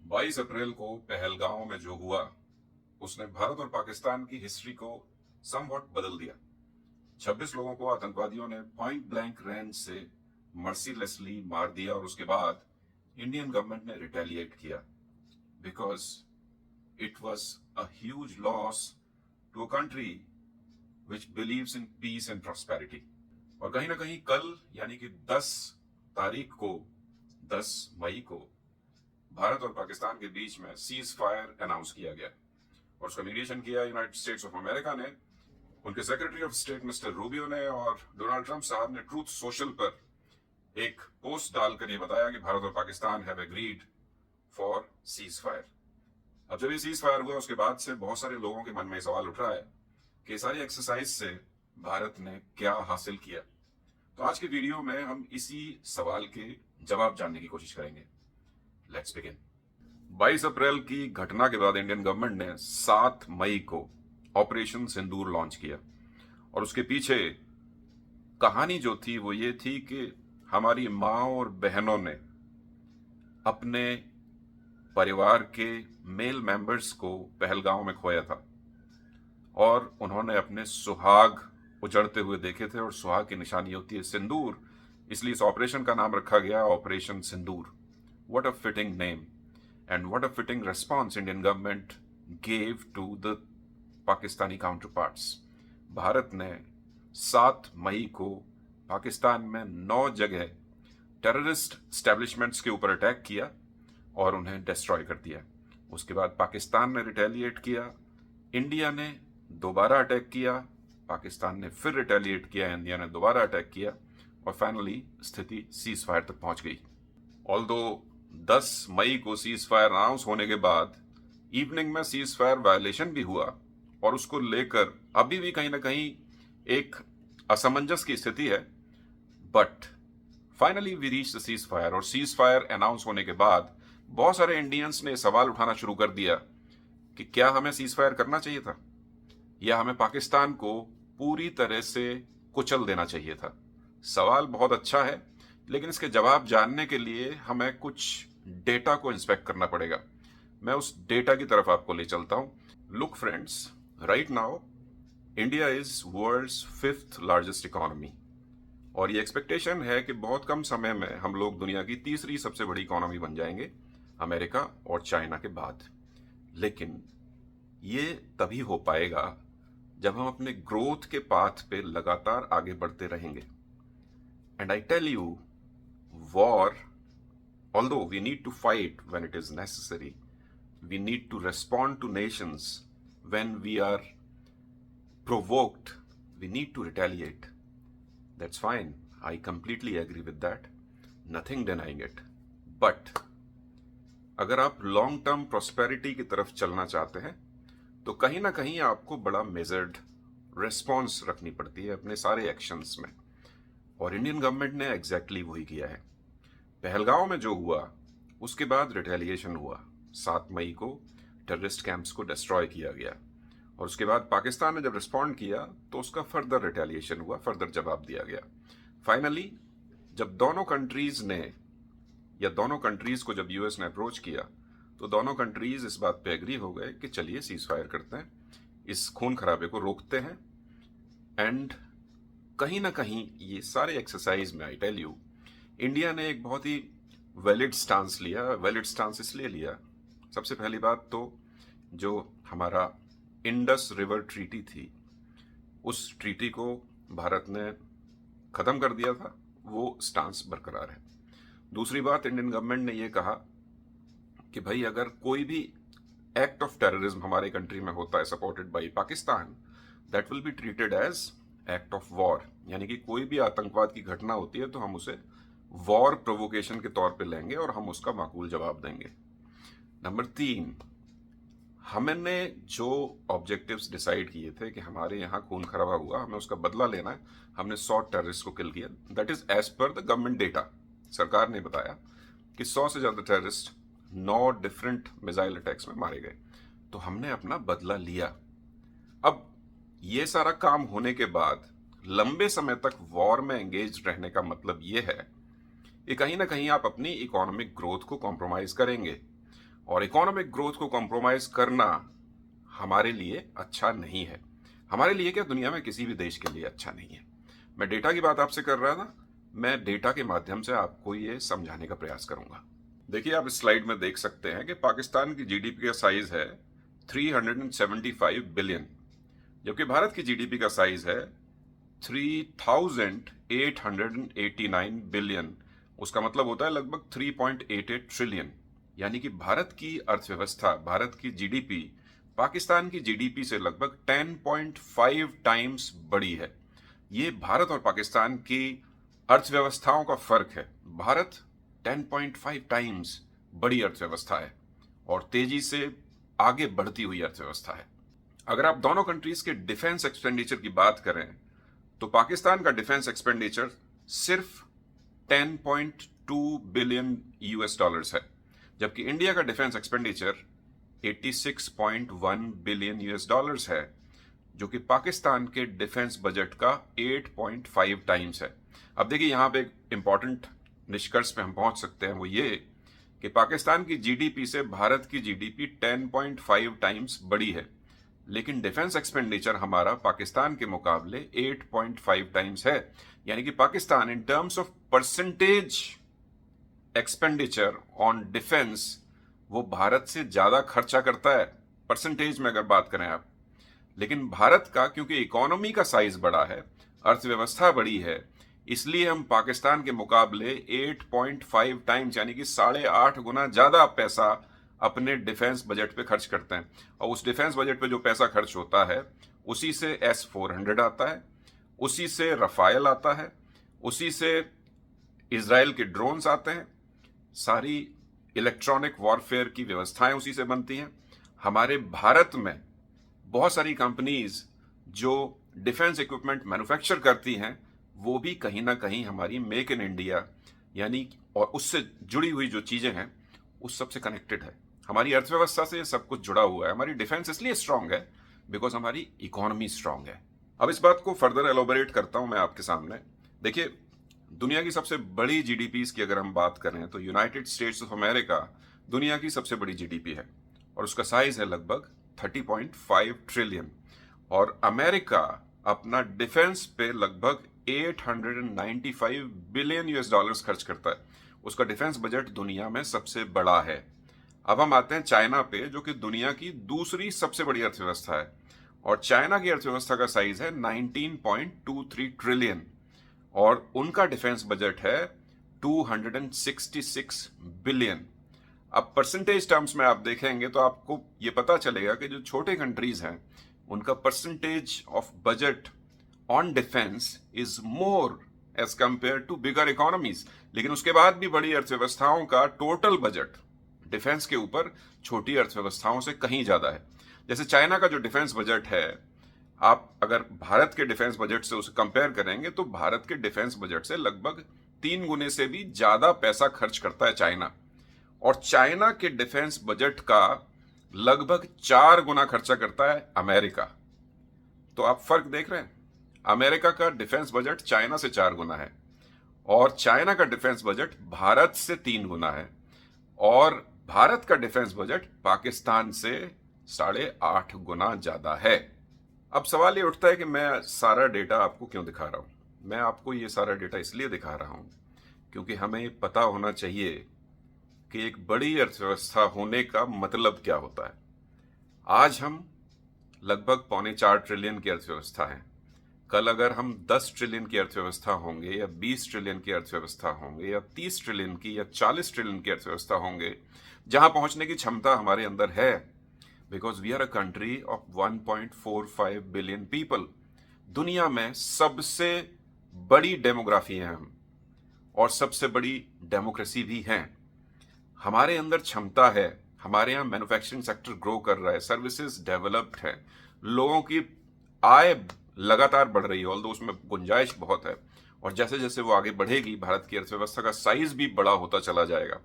22 अप्रैल को पहलगांव में जो हुआ उसने भारत और पाकिस्तान की हिस्ट्री को समवॉट बदल दिया। 26 लोगों को आतंकवादियों ने पॉइंट ब्लैंक रेंज से मर्सीलेसली मार दिया और उसके बाद इंडियन गवर्नमेंट ने रिटेलिएट किया because it was a huge loss to a country which believes in peace and prosperity. और कहीं ना कहीं कल यानी कि 10 तारीख को 10 मई को भारत और पाकिस्तान के बीच में सीज फायर अनाउंस किया गया और उसका मीडिएशन किया यूनाइटेड स्टेट्स ऑफ अमेरिका ने। उनके secretary of state mister Rubio ने और डोनाल्ड ट्रंप साहब ने ट्रूथ सोशल पर एक पोस्ट डालकर यह बताया कि भारत और Pakistan have agreed for cease fire. अब जब ये सीज फायर हुआ उसके बाद से बहुत सारे लोगों के मन में सवाल उठ रहा है कि सारी एक्सरसाइज से भारत ने क्या हासिल किया। तो आज की वीडियो में हम इसी सवाल के जवाब जानने की कोशिश करेंगे। Let's begin. 22 अप्रैल की घटना के बाद इंडियन गवर्नमेंट ने 7 मई को ऑपरेशन सिंदूर लॉन्च किया और उसके पीछे कहानी जो थी वो ये थी कि हमारी माँ और बहनों ने अपने परिवार के मेल मेंबर्स को पहलगांव में खोया था और उन्होंने अपने सुहाग उजड़ते हुए देखे थे और सुहाग की निशानी होती है सिंदूर, इसलिए इस ऑपरेशन का नाम रखा गया operation Sindoor. What a fitting name and what a fitting response Indian government gave to the Pakistani counterparts। Bharat ने 7 मई को पाकिस्तान में 9 जगह टेररिस्ट स्टैब्लिशमेंट्स के ऊपर अटैक किया और उन्हें डिस्ट्रॉय कर दिया। उसके बाद पाकिस्तान ने रिटेलिएट किया, इंडिया ने दोबारा अटैक किया, पाकिस्तान ने फिर रिटेलिएट किया, इंडिया ने दोबारा अटैक किया और फाइनली स्थिति सीज फायर तक पहुंच गई। ऑल्दो 10 मई को सीज फायर अनाउंस होने के बाद इवनिंग में सीज फायर वायलेशन भी हुआ और उसको लेकर अभी भी कहीं ना कहीं एक असमंजस की स्थिति है। But finally we reach the ceasefire और सीज फायर अनाउंस होने के बाद बहुत सारे इंडियंस ने सवाल उठाना शुरू कर दिया कि क्या हमें सीज फायर करना चाहिए था या हमें पाकिस्तान को पूरी तरह से कुचल देना चाहिए था। सवाल बहुत अच्छा है लेकिन इसके जवाब जानने के लिए हमें कुछ डेटा को इंस्पेक्ट करना पड़ेगा। मैं उस डेटा की तरफ आपको ले चलता हूं। Look friends, right now India is world's 5th largest economy और ये एक्सपेक्टेशन है कि बहुत कम समय में हम लोग दुनिया की तीसरी सबसे बड़ी इकोनॉमी बन जाएंगे, अमेरिका और चाइना के बाद। लेकिन ये तभी हो पाएगा जब हम अपने ग्रोथ के पाथ पे लगातार आगे बढ़ते रहेंगे। And I tell you, war, although we need to fight when it is necessary, we need to respond to nations when we are provoked, we need to retaliate. That's fine, I completely agree with that, nothing denying it. But अगर आप long term prosperity की तरफ चलना चाहते हैं तो कहीं ना कहीं आपको बड़ा मेजर्ड रिस्पॉन्स रखनी पड़ती है अपने सारे एक्शंस में और इंडियन गवर्नमेंट ने एग्जैक्टली वही किया है। पहलगांव में जो हुआ उसके बाद रिटेलिएशन हुआ। 7 मई को टेररिस्ट कैंप्स को डिस्ट्रॉय किया गया और उसके बाद पाकिस्तान ने जब रिस्पॉन्ड किया तो उसका फर्दर रिटेलिएशन हुआ, फर्दर जवाब दिया गया। फाइनली जब दोनों कंट्रीज ने या दोनों कंट्रीज को जब यूएस ने अप्रोच किया तो दोनों कंट्रीज इस बात पे एग्री हो गए कि चलिए सीज फायर करते हैं, इस खून खराबे को रोकते हैं। एंड कहीं ना कहीं ये सारे एक्सरसाइज में आई टेल यू इंडिया ने एक बहुत ही वैलिड स्टांस लिया। वैलिड स्टांस इसलिए लिया, सबसे पहली बात तो जो हमारा इंडस रिवर ट्रीटी थी उस ट्रीटी को भारत ने ख़त्म कर दिया था, वो स्टांस बरकरार है। दूसरी बात, इंडियन गवर्नमेंट ने ये कहा कि भाई अगर कोई भी एक्ट ऑफ टेररिज्म हमारे कंट्री में होता है supported by Pakistan, that will be treated as act of war, यानी कि कोई भी आतंकवाद की घटना होती है तो हम उसे वॉर प्रोवोकेशन के तौर पे लेंगे और हम उसका माकूल जवाब देंगे। नंबर 3, हमने जो ऑब्जेक्टिव्स डिसाइड किए थे कि हमारे यहाँ खून खराबा हुआ, हमें उसका बदला लेना है, हमने 100 टेररिस्ट को किल किया। That is as per the government data. सरकार ने बताया कि 100 से ज़्यादा टेररिस्ट 9 डिफरेंट मिसाइल अटैक्स में मारे गए, तो हमने अपना बदला लिया। अब ये सारा काम होने के बाद लंबे समय तक वॉर में एंगेज रहने का मतलब ये है कि कहीं ना कहीं आप अपनी इकोनॉमिक ग्रोथ को कॉम्प्रोमाइज करेंगे और इकोनॉमिक ग्रोथ को कॉम्प्रोमाइज करना हमारे लिए अच्छा नहीं है। हमारे लिए क्या, दुनिया में किसी भी देश के लिए अच्छा नहीं है। मैं डेटा की बात आपसे कर रहा था, मैं डेटा के माध्यम से आपको ये समझाने का प्रयास करूंगा। देखिए, आप इस स्लाइड में देख सकते हैं कि पाकिस्तान की जीडीपी का साइज है 375 बिलियन, जबकि भारत की जीडीपी का साइज है 3889 बिलियन। उसका मतलब होता है लगभग 3.88 ट्रिलियन। यानी कि भारत की अर्थव्यवस्था, भारत की जीडीपी पाकिस्तान की जीडीपी से लगभग 10.5 टाइम्स बड़ी है। ये भारत और पाकिस्तान की अर्थव्यवस्थाओं का फर्क है। भारत 10.5 टाइम्स बड़ी अर्थव्यवस्था है और तेजी से आगे बढ़ती हुई अर्थव्यवस्था है। अगर आप दोनों कंट्रीज के डिफेंस एक्सपेंडिचर की बात करें तो पाकिस्तान का डिफेंस एक्सपेंडिचर सिर्फ 10.2 बिलियन यूएस डॉलर्स है, जबकि इंडिया का defence expenditure 86.1 billion US dollars है, जो कि पाकिस्तान के डिफेंस बजट का 8.5 टाइम्स है। अब देखिए, यहां पे एक इंपॉर्टेंट निष्कर्ष पे हम पहुंच सकते हैं, वो ये कि पाकिस्तान की जीडीपी से भारत की जीडीपी 10.5 टाइम्स बड़ी है, लेकिन डिफेंस एक्सपेंडिचर हमारा पाकिस्तान के मुकाबले 8.5 टाइम्स है। यानी कि Pakistan in terms of percentage expenditure on defence वो भारत से ज्यादा खर्चा करता है, परसेंटेज में अगर बात करें आप। लेकिन भारत का, क्योंकि इकोनॉमी का साइज बड़ा है, अर्थव्यवस्था बड़ी है, इसलिए हम पाकिस्तान के मुकाबले 8.5 टाइम्स यानी कि 8.5 गुना ज्यादा पैसा अपने डिफेंस बजट पे खर्च करते हैं। और उस डिफेंस बजट पे जो पैसा खर्च होता है उसी से S-400 आता है, उसी से रफायल आता है, उसी से इजराइल के ड्रोन्स आते हैं, सारी इलेक्ट्रॉनिक वॉरफेयर की व्यवस्थाएं उसी से बनती हैं। हमारे भारत में बहुत सारी कंपनीज जो डिफेंस इक्विपमेंट मैन्युफैक्चर करती हैं वो भी कहीं ना कहीं हमारी मेक इन इंडिया यानी और उससे जुड़ी हुई जो चीजें हैं उस सब से कनेक्टेड है। हमारी अर्थव्यवस्था से सब कुछ जुड़ा हुआ है। हमारी डिफेंस इसलिए स्ट्रांग है बिकॉज हमारी इकोनॉमी स्ट्रांग है। अब इस बात को फर्दर एलोबरेट करता हूं मैं आपके सामने। देखिए, दुनिया की सबसे बड़ी जीडीपीज की अगर हम बात करें तो यूनाइटेड स्टेट्स ऑफ अमेरिका दुनिया की सबसे बड़ी जीडीपी है और उसका साइज है लगभग 30.5 ट्रिलियन। और अमेरिका अपना डिफेंस पे लगभग 895 बिलियन यूएस डॉलर्स खर्च करता है। उसका डिफेंस बजट दुनिया में सबसे बड़ा है। अब हम आते हैं चाइना पे, जो कि दुनिया की दूसरी सबसे बड़ी अर्थव्यवस्था है और चाइना की अर्थव्यवस्था का साइज है 19.23 ट्रिलियन और उनका डिफेंस बजट है 266 बिलियन। अब परसेंटेज टर्म्स में आप देखेंगे तो आपको ये पता चलेगा कि जो छोटे कंट्रीज हैं उनका percentage of budget on defence is more as compare to bigger economies. लेकिन उसके बाद भी बड़ी अर्थव्यवस्थाओं का टोटल बजट डिफेंस के ऊपर छोटी अर्थव्यवस्थाओं से कहीं ज्यादा है। जैसे चाइना का जो डिफेंस बजट है, आप अगर भारत के डिफेंस बजट से उसे कंपेयर करेंगे तो भारत के डिफेंस बजट से लगभग 3 गुने से भी ज्यादा पैसा खर्च करता है चाइना। और चाइना के डिफेंस बजट का लगभग 4 गुना खर्चा करता है अमेरिका। तो आप फर्क देख रहे हैं, अमेरिका का डिफेंस बजट चाइना से 4 गुना है और चाइना का डिफेंस बजट भारत से 3 गुना है और भारत का डिफेंस बजट पाकिस्तान से 8.5 गुना ज्यादा है। अब सवाल ये उठता है कि मैं सारा डेटा आपको क्यों दिखा रहा हूं। मैं आपको ये सारा डेटा इसलिए दिखा रहा हूं क्योंकि हमें पता होना चाहिए कि एक बड़ी अर्थव्यवस्था होने का मतलब क्या होता है। आज हम लगभग 3.25 ट्रिलियन की अर्थव्यवस्था है। कल अगर हम 10 ट्रिलियन की अर्थव्यवस्था होंगे या 20 ट्रिलियन की अर्थव्यवस्था होंगे या 30 ट्रिलियन की या 40 ट्रिलियन की अर्थव्यवस्था होंगे, जहां पहुंचने की क्षमता हमारे अंदर है, because we are a country of 1.45 billion people. दुनिया में सबसे बड़ी डेमोग्राफी है हम और सबसे बड़ी डेमोक्रेसी भी हैं। हमारे अंदर क्षमता है, हमारे यहाँ मैन्युफैक्चरिंग सेक्टर ग्रो कर रहा है, सर्विसेज डेवलप्ड है, लोगों की आय लगातार बढ़ रही है, ऑल्दो उसमें गुंजाइश बहुत है और जैसे जैसे वो आगे बढ़ेगी भारत की अर्थव्यवस्था का साइज भी बड़ा होता चला जाएगा।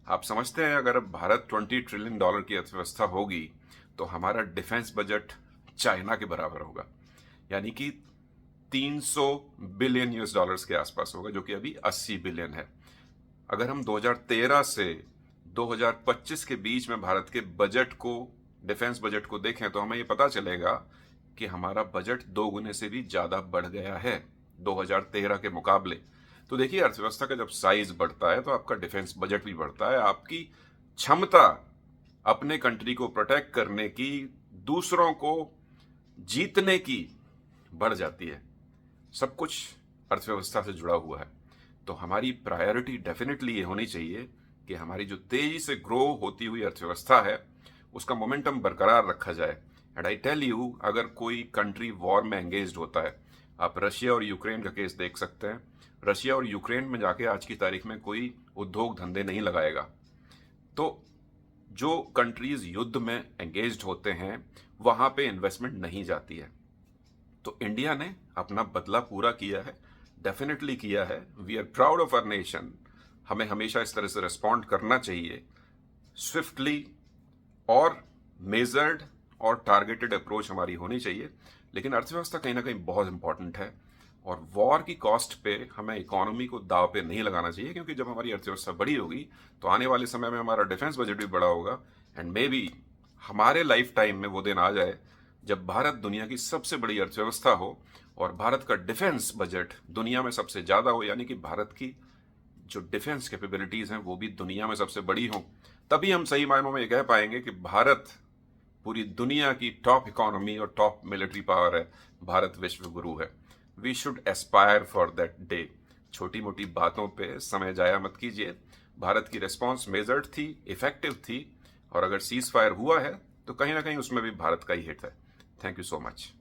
आप समझते हैं अगर भारत 20 ट्रिलियन डॉलर की अर्थव्यवस्था होगी तो हमारा डिफेंस बजट चाइना के बराबर होगा, यानी कि 300 बिलियन यूएस डॉलर्स के आसपास होगा, जो कि अभी 80 बिलियन है। अगर हम 2013 से 2025 के बीच में भारत के बजट को, डिफेंस बजट को देखें तो हमें ये पता चलेगा कि हमारा बजट 2 गुने से भी ज्यादा बढ़ गया है 2013 के मुकाबले। तो देखिए, अर्थव्यवस्था का जब साइज बढ़ता है तो आपका डिफेंस बजट भी बढ़ता है, आपकी क्षमता अपने कंट्री को प्रोटेक्ट करने की, दूसरों को जीतने की बढ़ जाती है। सब कुछ अर्थव्यवस्था से जुड़ा हुआ है। तो हमारी प्रायोरिटी डेफिनेटली ये होनी चाहिए कि हमारी जो तेजी से ग्रो होती हुई अर्थव्यवस्था है उसका मोमेंटम बरकरार रखा जाए। एंड आई टेल यू, अगर कोई कंट्री वॉर में एंगेज्ड होता है, आप रशिया और यूक्रेन का केस देख सकते हैं। रशिया और यूक्रेन में जाके आज की तारीख में कोई उद्योग धंधे नहीं लगाएगा। तो जो कंट्रीज युद्ध में एंगेज्ड होते हैं वहां पे इन्वेस्टमेंट नहीं जाती है। तो इंडिया ने अपना बदला पूरा किया है, डेफिनेटली किया है। We are proud of our nation. हमें हमेशा इस तरह से रिस्पॉन्ड करना चाहिए, स्विफ्टली और मेजर्ड और टारगेटेड अप्रोच हमारी होनी चाहिए। लेकिन अर्थव्यवस्था कहीं ना कहीं बहुत इंपॉर्टेंट है और वॉर की कॉस्ट पे हमें इकोनॉमी को दाव पे नहीं लगाना चाहिए, क्योंकि जब हमारी अर्थव्यवस्था बड़ी होगी तो आने वाले समय में हमारा डिफेंस बजट भी बड़ा होगा। एंड मे बी हमारे लाइफ टाइम में वो दिन आ जाए जब भारत दुनिया की सबसे बड़ी अर्थव्यवस्था हो और भारत का डिफेंस बजट दुनिया में सबसे ज्यादा हो, यानी कि भारत की जो डिफेंस कैपेबिलिटीज हैं वो भी दुनिया में सबसे बड़ी हों। तभी हम सही मायनों में ये कह पाएंगे कि भारत पूरी दुनिया की टॉप इकोनॉमी और टॉप मिलिट्री पावर है, भारत विश्व गुरु है। We should aspire for that day. छोटी मोटी बातों पे समय जाया मत कीजिए। भारत की रिस्पॉन्स मेजर्ड थी, इफेक्टिव थी, और अगर सीज फायर हुआ है तो कहीं ना कहीं उसमें भी भारत का ही हिट है। Thank you so much.